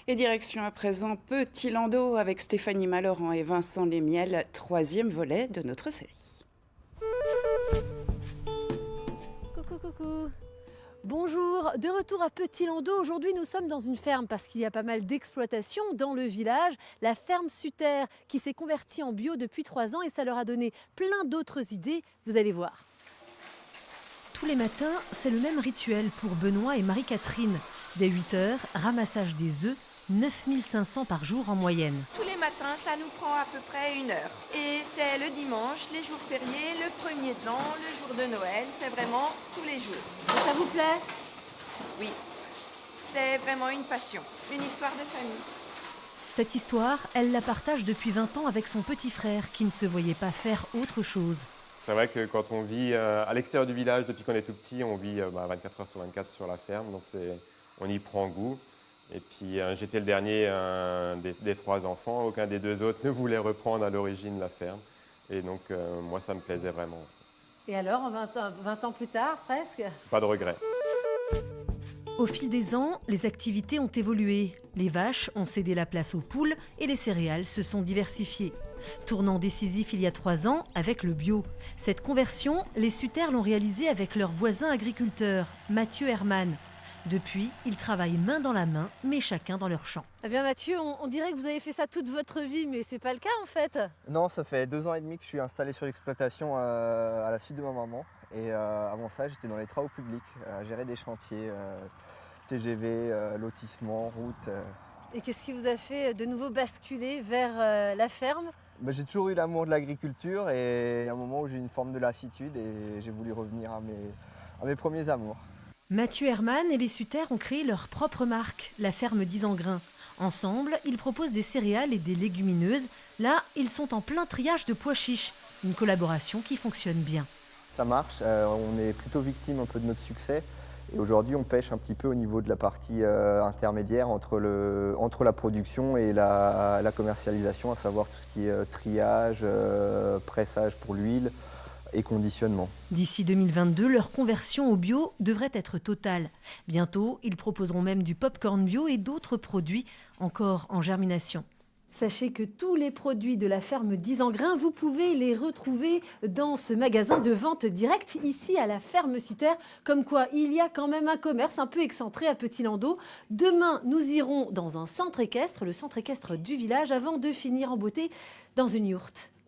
Et direction à présent Petit Landau avec Stéphanie Malorand et Vincent Lémiel, troisième volet de notre série. Coucou, coucou. Bonjour, de retour à Petit Landau. Aujourd'hui, nous sommes dans une ferme parce qu'il y a pas mal d'exploitation dans le village. La ferme Sutter qui s'est convertie en bio depuis 3 ans et ça leur a donné plein d'autres idées. Vous allez voir. Tous les matins, c'est le même rituel pour Benoît et Marie-Catherine. Dès 8 h, ramassage des œufs, 9500 par jour en moyenne. Tous les matins, ça nous prend à peu près 1 heure. Et c'est le dimanche, les jours fériés, le 1er de l'an, le jour de Noël, c'est vraiment tous les jours. Et ça vous plaît? Oui, c'est vraiment une passion, une histoire de famille. Cette histoire, elle la partage depuis 20 ans avec son petit frère qui ne se voyait pas faire autre chose. C'est vrai que quand on vit à l'extérieur du village depuis qu'on est tout petit, on vit 24 heures sur 24 sur la ferme, donc on y prend goût. Et puis j'étais le dernier des 3 enfants, aucun des 2 autres ne voulait reprendre à l'origine la ferme. Et donc moi ça me plaisait vraiment. Et alors, 20 ans plus tard, presque? Pas de regret. Au fil des ans, les activités ont évolué. Les vaches ont cédé la place aux poules et les céréales se sont diversifiées. Tournant décisif il y a 3 ans avec le bio. Cette conversion, les Sutter l'ont réalisée avec leur voisin agriculteur, Mathieu Herman. Depuis, ils travaillent main dans la main, mais chacun dans leur champ. Eh bien Mathieu, on dirait que vous avez fait ça toute votre vie, mais c'est pas le cas en fait. Non, ça fait 2 ans et demi que je suis installé sur l'exploitation à la suite de ma maman. Et avant ça, j'étais dans les travaux publics, à gérer des chantiers, TGV, lotissement, route. Et qu'est-ce qui vous a fait de nouveau basculer vers la ferme? J'ai toujours eu l'amour de l'agriculture et il y a un moment où j'ai eu une forme de lassitude et j'ai voulu revenir à mes premiers amours. Mathieu Herman et les Sutter ont créé leur propre marque, la ferme 10 en grains. Ensemble, ils proposent des céréales et des légumineuses. Là, ils sont en plein triage de pois chiches. Une collaboration qui fonctionne bien. Ça marche, on est plutôt victime un peu de notre succès. Et aujourd'hui, on pêche un petit peu au niveau de la partie intermédiaire entre la production et la commercialisation, à savoir tout ce qui est triage, pressage pour l'huile et conditionnement. D'ici 2022, leur conversion au bio devrait être totale. Bientôt, ils proposeront même du pop-corn bio et d'autres produits encore en germination. Sachez que tous les produits de la ferme 10 en grains, vous pouvez les retrouver dans ce magasin de vente directe ici à la ferme Sutter. Comme quoi, il y a quand même un commerce un peu excentré à Petit Landau. Demain, nous irons dans un centre équestre, le centre équestre du village, avant de finir en beauté dans une yourte.